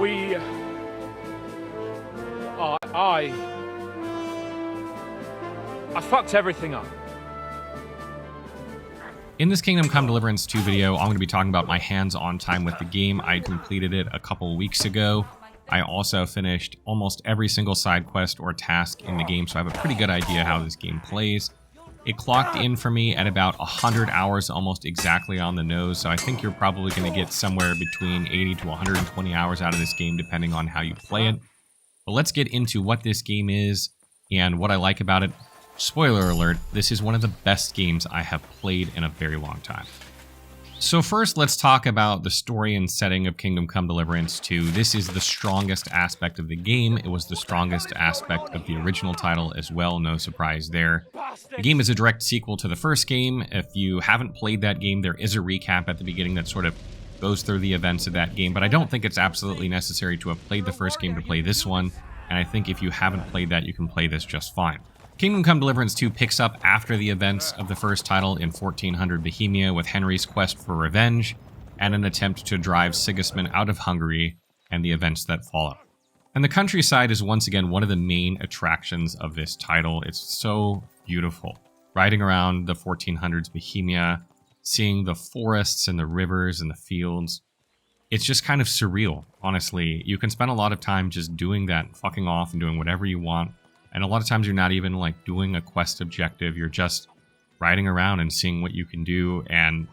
We... I fucked everything up. In this Kingdom Come Deliverance 2 video, I'm going to be talking about my hands-on time with the game. I completed it a couple weeks ago. I also finished almost every single side quest or task in the game, so I have a pretty good idea how this game plays. It clocked in for me at about 100 hours, almost exactly on the nose, so I think you're probably going to get somewhere between 80 to 120 hours out of this game, depending on how you play it. But let's get into what this game is and what I like about it. Spoiler alert, this is one of the best games I have played in a very long time. So first, let's talk about the story and setting of Kingdom Come Deliverance 2. This is the strongest aspect of the game. It was the strongest aspect of the original title as well, no surprise there. The game is a direct sequel to the first game. If you haven't played that game, there is a recap at the beginning that sort of goes through the events of that game, but I don't think it's absolutely necessary to have played the first game to play this one, and I think if you haven't played that, you can play this just fine. Kingdom Come Deliverance 2 picks up after the events of the first title in 1400 Bohemia with Henry's quest for revenge and an attempt to drive Sigismund out of Hungary and the events that follow. And the countryside is once again one of the main attractions of this title. It's so beautiful. Riding around the 1400s Bohemia, seeing the forests and the rivers and the fields. It's just kind of surreal, honestly. You can spend a lot of time just doing that, fucking off and doing whatever you want. And a lot of times you're not even like doing a quest objective. You're just riding around and seeing what you can do. And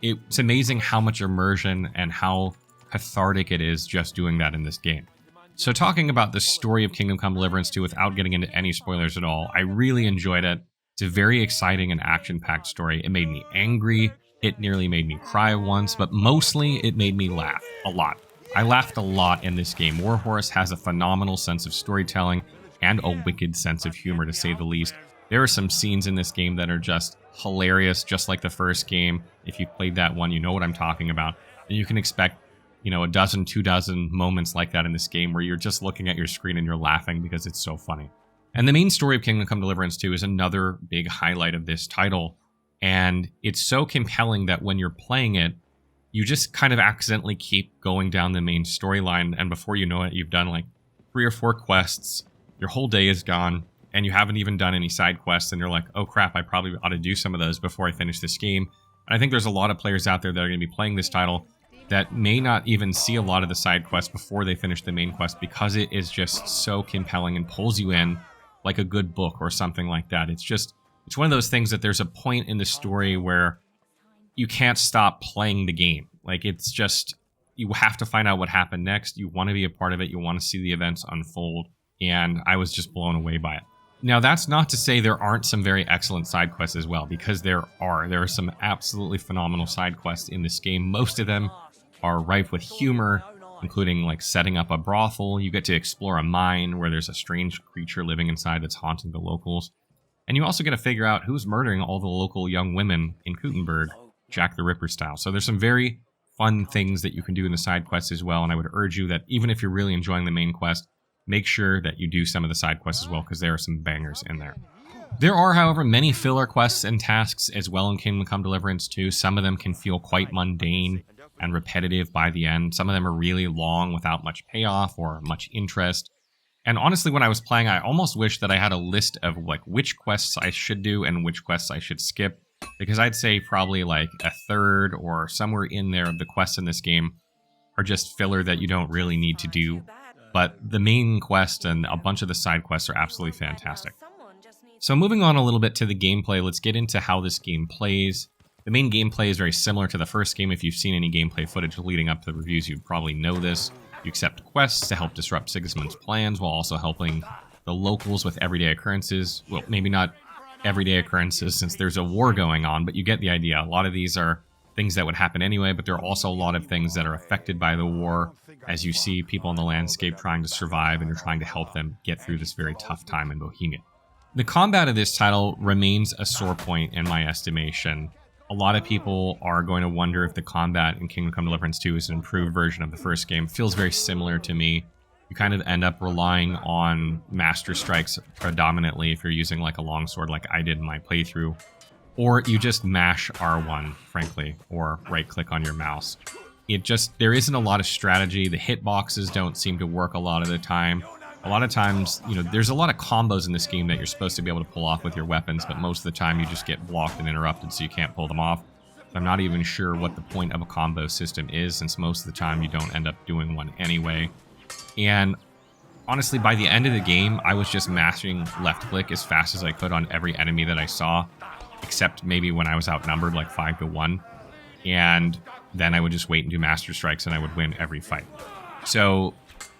it's amazing how much immersion and how cathartic it is just doing that in this game. So talking about the story of Kingdom Come Deliverance 2 without getting into any spoilers at all, I really enjoyed it. It's a very exciting and action-packed story. It made me angry. It nearly made me cry once, but mostly it made me laugh a lot. I laughed a lot in this game. Warhorse has a phenomenal sense of storytelling and a wicked sense of humor, to say the least. There are some scenes in this game that are just hilarious, just like the first game. If you played that one, you know what I'm talking about. And you can expect, you know, a dozen, 2 dozen moments like that in this game where you're just looking at your screen and you're laughing because it's so funny. And the main story of Kingdom Come Deliverance 2 is another big highlight of this title. And it's so compelling that when you're playing it, you just kind of accidentally keep going down the main storyline. And before you know it, you've done like 3 or 4 quests. Your whole day is gone, and you haven't even done any side quests, and you're like, oh crap, I probably ought to do some of those before I finish this game. And I think there's a lot of players out there that are going to be playing this title that may not even see a lot of the side quests before they finish the main quest because it is just so compelling and pulls you in like a good book or something like that. It's one of those things that there's a point in the story where you can't stop playing the game. Like, it's just, you have to find out what happened next. You want to be a part of it. You want to see the events unfold. And I was just blown away by it. Now, that's not to say there aren't some very excellent side quests as well, because there are. There are some absolutely phenomenal side quests in this game. Most of them are rife with humor, including like setting up a brothel. You get to explore a mine where there's a strange creature living inside that's haunting the locals. And you also get to figure out who's murdering all the local young women in Gutenberg, Jack the Ripper style. So there's some very fun things that you can do in the side quests as well. And I would urge you that even if you're really enjoying the main quest, make sure that you do some of the side quests as well, because there are some bangers in there. There are, however, many filler quests and tasks as well in Kingdom Come Deliverance 2. Some of them can feel quite mundane and repetitive by the end. Some of them are really long without much payoff or much interest. And honestly, when I was playing, I almost wish that I had a list of like which quests I should do and which quests I should skip, because I'd say probably like a third or somewhere in there of the quests in this game are just filler that you don't really need to do. But the main quest and a bunch of the side quests are absolutely fantastic. So moving on a little bit to the gameplay, let's get into how this game plays. The main gameplay is very similar to the first game. If you've seen any gameplay footage leading up to the reviews, you'd probably know this. You accept quests to help disrupt Sigismund's plans while also helping the locals with everyday occurrences. Well, maybe not everyday occurrences since there's a war going on, but you get the idea. A lot of these are things that would happen anyway, but there are also a lot of things that are affected by the war as you see people in the landscape trying to survive and you're trying to help them get through this very tough time in Bohemia. The combat of this title remains a sore point in my estimation. A lot of people are going to wonder if the combat in Kingdom Come Deliverance 2 is an improved version of the first game. It feels very similar to me. You kind of end up relying on master strikes predominantly if you're using like a longsword like I did in my playthrough. Or you just mash R1, frankly, or right-click on your mouse. there isn't a lot of strategy. The hitboxes don't seem to work a lot of the time. A lot of times, there's a lot of combos in this game that you're supposed to be able to pull off with your weapons, but most of the time you just get blocked and interrupted, so you can't pull them off. I'm not even sure what the point of a combo system is, since most of the time you don't end up doing one anyway. And honestly, by the end of the game, I was just mashing left click as fast as I could on every enemy that I saw, except maybe when I was outnumbered like 5-1. And then I would just wait and do master strikes and I would win every fight. So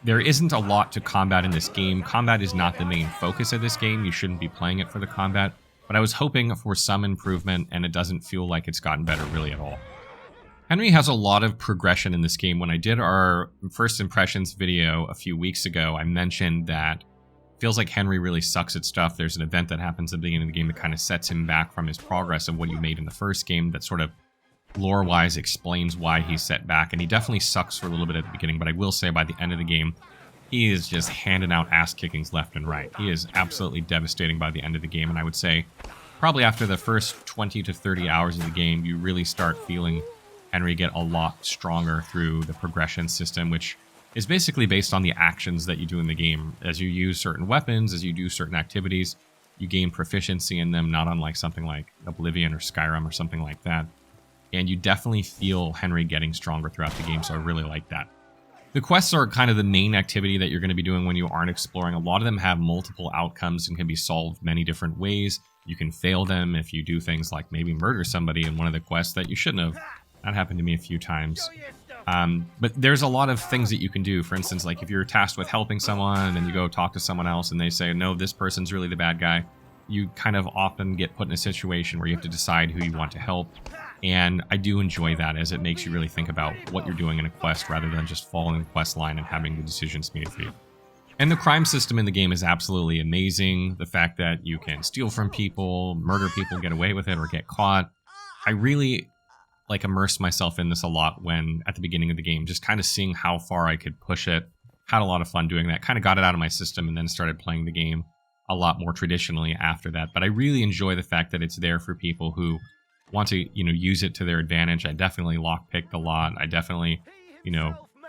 there isn't a lot to combat in this game. Combat is not the main focus of this game. You shouldn't be playing it for the combat. But I was hoping for some improvement, and it doesn't feel like it's gotten better really at all. Henry has a lot of progression in this game. When I did our first impressions video a few weeks ago, I mentioned that it feels like Henry really sucks at stuff. There's an event that happens at the beginning of the game that kind of sets him back from his progress of what he made in the first game that sort of lore-wise explains why he's set back. And he definitely sucks for a little bit at the beginning, but I will say by the end of the game, he is just handing out ass-kickings left and right. He is absolutely devastating by the end of the game, and I would say probably after the first 20 to 30 hours of the game, you really start feeling Henry get a lot stronger through the progression system, which is basically based on the actions that you do in the game. As you use certain weapons, as you do certain activities, you gain proficiency in them, not unlike something like Oblivion or Skyrim or something like that. And you definitely feel Henry getting stronger throughout the game, so I really like that. The quests are kind of the main activity that you're going to be doing when you aren't exploring. A lot of them have multiple outcomes and can be solved many different ways. You can fail them if you do things like maybe murder somebody in one of the quests that you shouldn't have. That happened to me a few times. But there's a lot of things that you can do. For instance, like if you're tasked with helping someone and then you go talk to someone else and they say, no, this person's really the bad guy, you kind of often get put in a situation where you have to decide who you want to help. And I do enjoy that, as it makes you really think about what you're doing in a quest rather than just following the quest line and having the decisions made for you. And the crime system in the game is absolutely amazing. The fact that you can steal from people, murder people, get away with it, or get caught. I really immerse myself in this a lot when at the beginning of the game, just kind of seeing how far I could push it. Had a lot of fun doing that. Kind of got it out of my system and then started playing the game a lot more traditionally after that. But I really enjoy the fact that it's there for people who want to, use it to their advantage. I definitely lockpicked a lot. I definitely,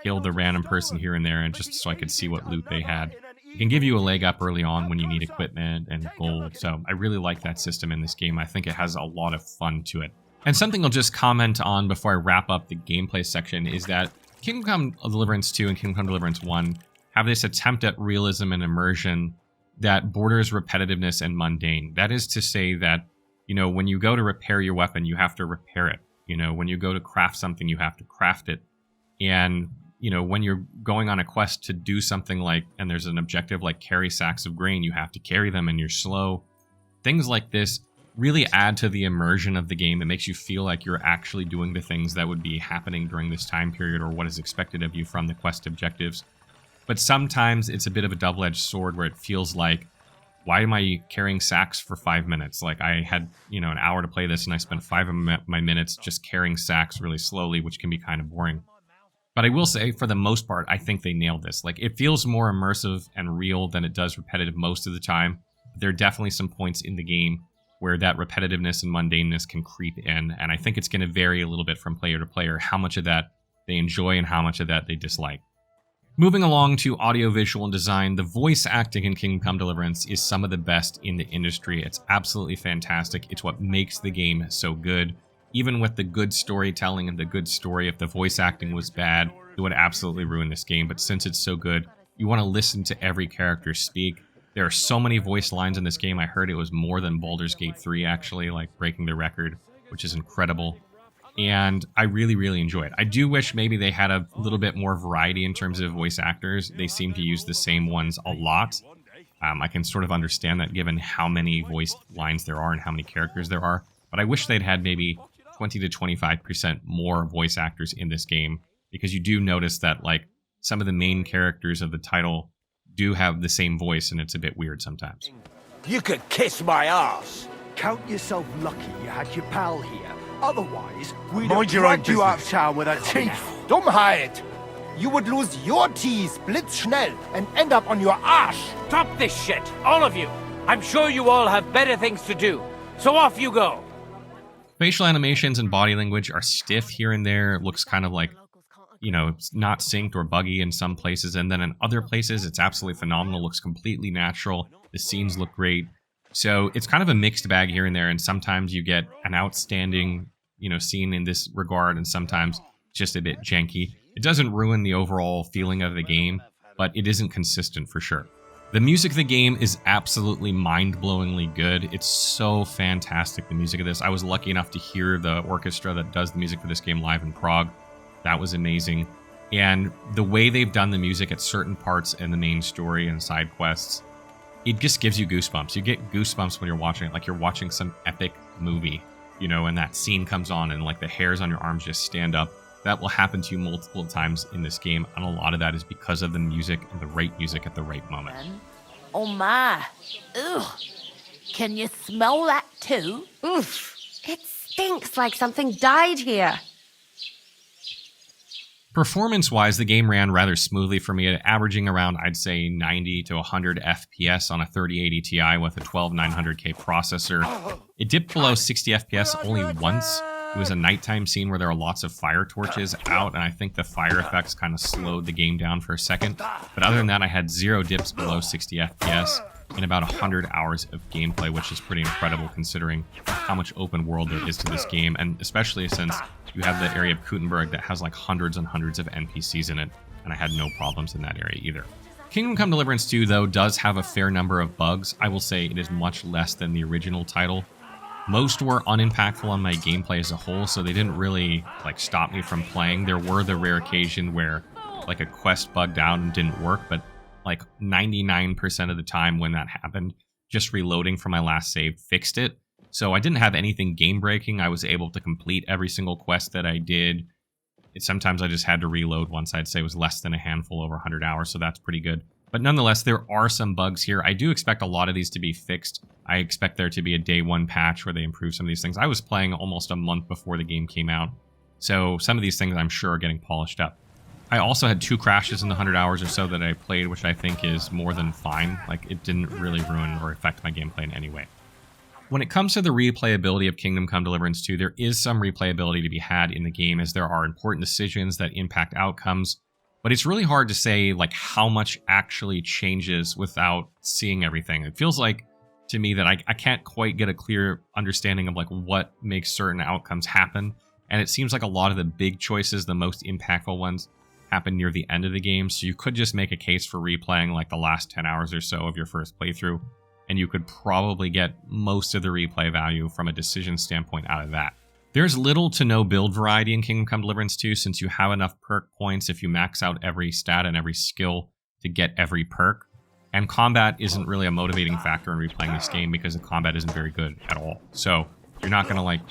killed the random person here and there and just so I could see what loot they had. It can give you a leg up early on when you need equipment and gold. So I really like that system in this game. I think it has a lot of fun to it. And something I'll just comment on before I wrap up the gameplay section is that Kingdom Come Deliverance 2 and Kingdom Come Deliverance 1 have this attempt at realism and immersion that borders repetitiveness and mundane. That is to say that, when you go to repair your weapon, you have to repair it. When you go to craft something, you have to craft it. And, when you're going on a quest to do something and there's an objective like carry sacks of grain, you have to carry them and you're slow. Things like this really add to the immersion of the game. It makes you feel like you're actually doing the things that would be happening during this time period or what is expected of you from the quest objectives. But sometimes it's a bit of a double-edged sword where it feels like, why am I carrying sacks for 5 minutes? I had, an hour to play this and I spent 5 of my minutes just carrying sacks really slowly, which can be kind of boring. But I will say, for the most part, I think they nailed this. It feels more immersive and real than it does repetitive most of the time. There are definitely some points in the game where that repetitiveness and mundaneness can creep in, and I think it's going to vary a little bit from player to player, how much of that they enjoy and how much of that they dislike. Moving along to audio-visual and design, the voice acting in Kingdom Come Deliverance is some of the best in the industry. It's absolutely fantastic. It's what makes the game so good. Even with the good storytelling and the good story, if the voice acting was bad, it would absolutely ruin this game. But since it's so good, you want to listen to every character speak. There are so many voice lines in this game. I heard it was more than Baldur's Gate 3, actually, breaking the record, which is incredible. And I really, really enjoy it. I do wish maybe they had a little bit more variety in terms of voice actors. They seem to use the same ones a lot. I can sort of understand that given how many voice lines there are and how many characters there are. But I wish they'd had maybe 20 to 25% more voice actors in this game, because you do notice that some of the main characters of the title do have the same voice, and it's a bit weird sometimes. You could kiss my ass. Count yourself lucky you had your pal here. Otherwise, we'd Mind have your own dragged you out of business. town with our teeth. Dummheit! You would lose your teeth blitzschnell and end up on your arse. Stop this shit, all of you. I'm sure you all have better things to do. So off you go. Facial animations and body language are stiff here and there. It looks kind of like it's not synced or buggy in some places, and then in other places it's absolutely phenomenal, looks completely natural, the scenes look great. So it's kind of a mixed bag here and there, and sometimes you get an outstanding scene in this regard, and sometimes just a bit janky. It doesn't ruin the overall feeling of the game, but it isn't consistent for sure. The music of the game is absolutely mind-blowingly good. It's so fantastic, the music of this. I was lucky enough to hear the orchestra that does the music for this game live in Prague. That was amazing. And the way they've done the music at certain parts in the main story and side quests, it just gives you goosebumps. You get goosebumps when you're watching it, like you're watching some epic movie, and that scene comes on and like the hairs on your arms just stand up. That will happen to you multiple times in this game, and a lot of that is because of the music and the right music at the right moment. Oh my. Ugh. Can you smell that too? Oof. It stinks like something died here. Performance-wise, the game ran rather smoothly for me, averaging around, I'd say, 90 to 100 FPS on a 3080 Ti with a 12900K processor. It dipped below 60 FPS only once. It was a nighttime scene where there were lots of fire torches out, and I think the fire effects kind of slowed the game down for a second. But other than that, I had 0 dips below 60 FPS in about 100 hours of gameplay, which is pretty incredible considering how much open world there is to this game, and especially since you have the area of Kuttenberg that has like hundreds and hundreds of NPCs in it, and I had no problems in that area either. Kingdom Come Deliverance 2, though, does have a fair number of bugs. I will say it is much less than the original title. Most were unimpactful on my gameplay as a whole, so they didn't really stop me from playing. There were the rare occasion where a quest bugged out and didn't work, but 99% of the time when that happened, just reloading from my last save fixed it. So I didn't have anything game breaking. I was able to complete every single quest that I did. Sometimes I just had to reload once. I'd say it was less than a handful over 100 hours, so that's pretty good. But nonetheless, there are some bugs here. I do expect a lot of these to be fixed. I expect there to be a day one patch where they improve some of these things. I was playing almost a month before the game came out, so some of these things I'm sure are getting polished up. I also had 2 crashes in the 100 hours or so that I played, which I think is more than fine. It didn't really ruin or affect my gameplay in any way. When it comes to the replayability of Kingdom Come Deliverance 2, there is some replayability to be had in the game, as there are important decisions that impact outcomes. But it's really hard to say how much actually changes without seeing everything. It feels like to me that I can't quite get a clear understanding of what makes certain outcomes happen. And it seems like a lot of the big choices, the most impactful ones, happen near the end of the game. So you could just make a case for replaying the last 10 hours or so of your first playthrough, and you could probably get most of the replay value from a decision standpoint out of that. There's little to no build variety in Kingdom Come Deliverance 2, since you have enough perk points if you max out every stat and every skill to get every perk. And combat isn't really a motivating factor in replaying this game because the combat isn't very good at all. So you're not going to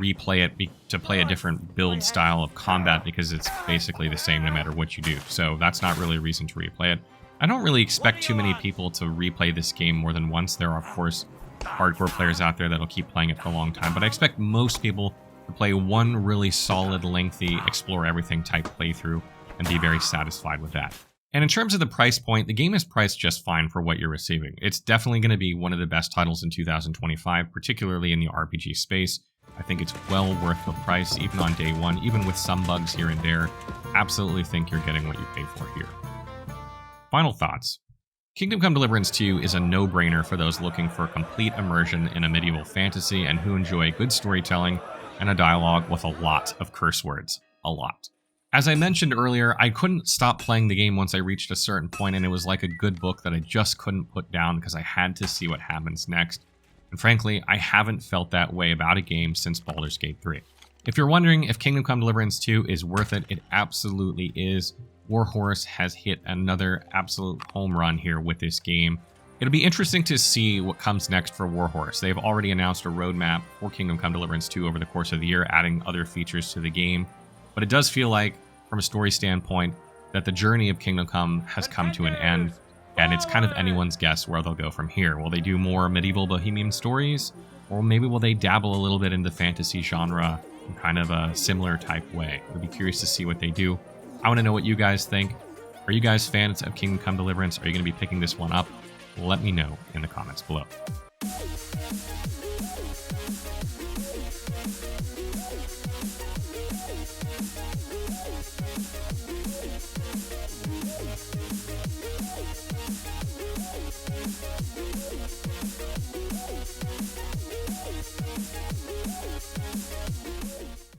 replay it to play a different build style of combat because it's basically the same no matter what you do. So that's not really a reason to replay it. I don't really expect too many people to replay this game more than once. There are, of course, hardcore players out there that'll keep playing it for a long time, but I expect most people to play one really solid, lengthy, explore everything type playthrough and be very satisfied with that. And in terms of the price point, the game is priced just fine for what you're receiving. It's definitely going to be one of the best titles in 2025, particularly in the RPG space. I think it's well worth the price, even on day one, even with some bugs here and there. Absolutely think you're getting what you pay for here. Final thoughts. Kingdom Come Deliverance 2 is a no-brainer for those looking for complete immersion in a medieval fantasy and who enjoy good storytelling and a dialogue with a lot of curse words. A lot. As I mentioned earlier, I couldn't stop playing the game once I reached a certain point, and it was like a good book that I just couldn't put down because I had to see what happens next. And frankly, I haven't felt that way about a game since Baldur's Gate 3. If you're wondering if Kingdom Come Deliverance 2 is worth it, it absolutely is. Warhorse has hit another absolute home run here with this game. It'll be interesting to see what comes next for Warhorse. They've already announced a roadmap for Kingdom Come Deliverance 2 over the course of the year, adding other features to the game. But it does feel like, from a story standpoint, that the journey of Kingdom Come has come to an end, and it's kind of anyone's guess where they'll go from here. Will they do more medieval bohemian stories? Or maybe will they dabble a little bit in the fantasy genre in kind of a similar type way? I'd be curious to see what they do. I want to know what you guys think. Are you guys fans of Kingdom Come Deliverance? Are you going to be picking this one up? Let me know in the comments below.